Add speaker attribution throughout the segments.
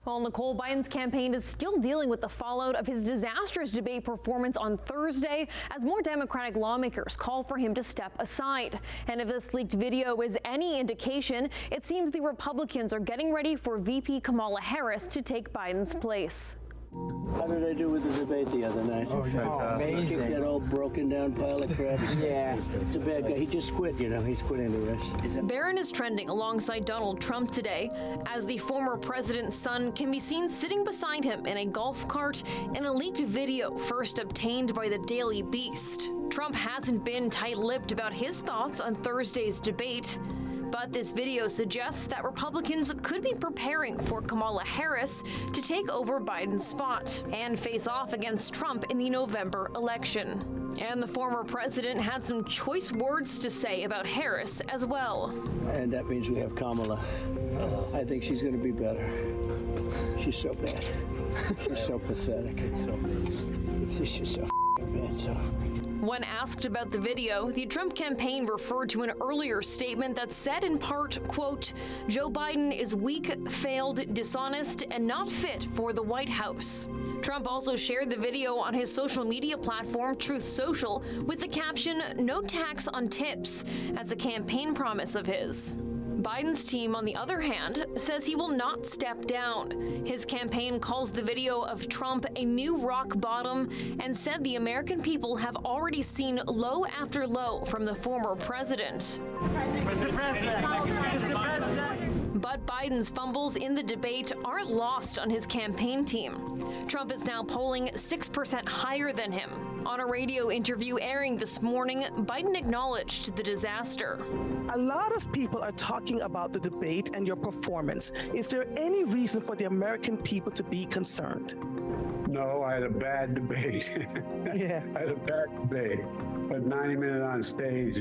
Speaker 1: Well, Nicole, Biden's campaign is still dealing with the fallout of his disastrous debate performance on Thursday as more Democratic lawmakers call for him to step aside. And if this leaked video is any indication, it seems the Republicans are getting ready for VP Kamala Harris to take Biden's place.
Speaker 2: How did I do with the debate the other night?
Speaker 3: Oh, amazing.
Speaker 2: That old broken down pile of crap.
Speaker 3: Yeah.
Speaker 2: It's a bad guy. He just quit, he's quitting the race.
Speaker 1: Barron is trending alongside Donald Trump today as the former president's son can be seen sitting beside him in a golf cart in a leaked video first obtained by the Daily Beast. Trump hasn't been tight-lipped about his thoughts on Thursday's debate, but this video suggests that Republicans could be preparing for Kamala Harris to take over Biden's spot and face off against Trump in the November election. And the former president had some choice words to say about Harris as well.
Speaker 2: And that means we have Kamala. I think she's going to be better. She's so bad. She's so pathetic. She's so bad. So.
Speaker 1: When asked about the video, the Trump campaign referred to an earlier statement that said in part, quote, Joe Biden is weak, failed, dishonest, and not fit for the White House. Trump also shared the video on his social media platform, Truth Social, with the caption, no tax on tips. That's a campaign promise of his. Biden's team, on the other hand, says he will not step down. His campaign calls the video of Trump a new rock bottom and said the American people have already seen low after low from the former president.
Speaker 3: Mr. President.
Speaker 1: But Biden's fumbles in the debate aren't lost on his campaign team. Trump is now polling 6% higher than him. On a radio interview airing this morning, Biden acknowledged the disaster.
Speaker 4: A lot of people are talking about the debate and your performance. Is there any reason for the American people to be concerned?
Speaker 5: No, I had a bad debate.
Speaker 4: Yeah.
Speaker 5: I had a bad debate. But 90 minutes on stage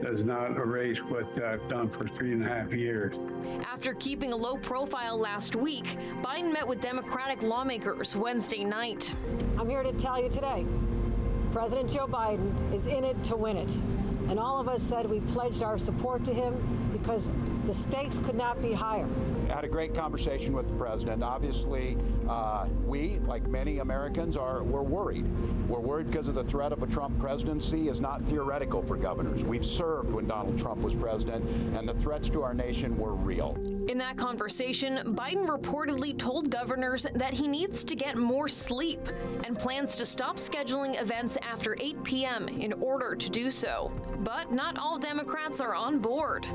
Speaker 5: does not erase what I've done for 3.5 years.
Speaker 1: After keeping a low profile last week, Biden met with Democratic lawmakers Wednesday night.
Speaker 6: I'm here to tell you today, President Joe Biden is in it to win it. And all of us said we pledged our support to him because the stakes could not be higher.
Speaker 7: I had a great conversation with the president. Obviously, we, like many Americans, we're worried. We're worried because of the threat of a Trump presidency is not theoretical for governors. We've served when Donald Trump was president, and the threats to our nation were real.
Speaker 1: In that conversation, Biden reportedly told governors that he needs to get more sleep and plans to stop scheduling events after 8 p.m. in order to do so. But not all Democrats are on board.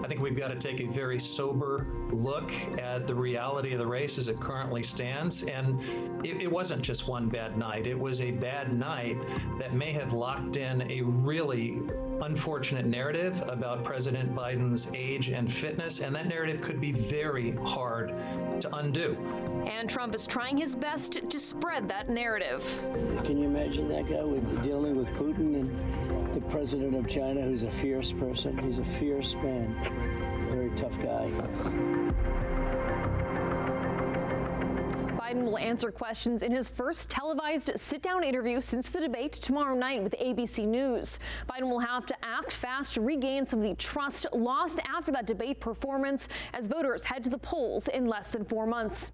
Speaker 8: I think we've got to take a very sober look at the reality of the race as it currently stands. And it wasn't just one bad night. It was a bad night that may have locked in a really unfortunate narrative about President Biden's age and fitness. And that narrative could be very hard to undo.
Speaker 1: And Trump is trying his best to spread that narrative.
Speaker 2: Can you imagine that guy dealing with Putin and the president of China, who's a fierce person? He's a fierce man, very tough guy.
Speaker 1: Biden will answer questions in his first televised sit-down interview since the debate tomorrow night with ABC News. Biden will have to act fast to regain some of the trust lost after that debate performance as voters head to the polls in less than 4 months.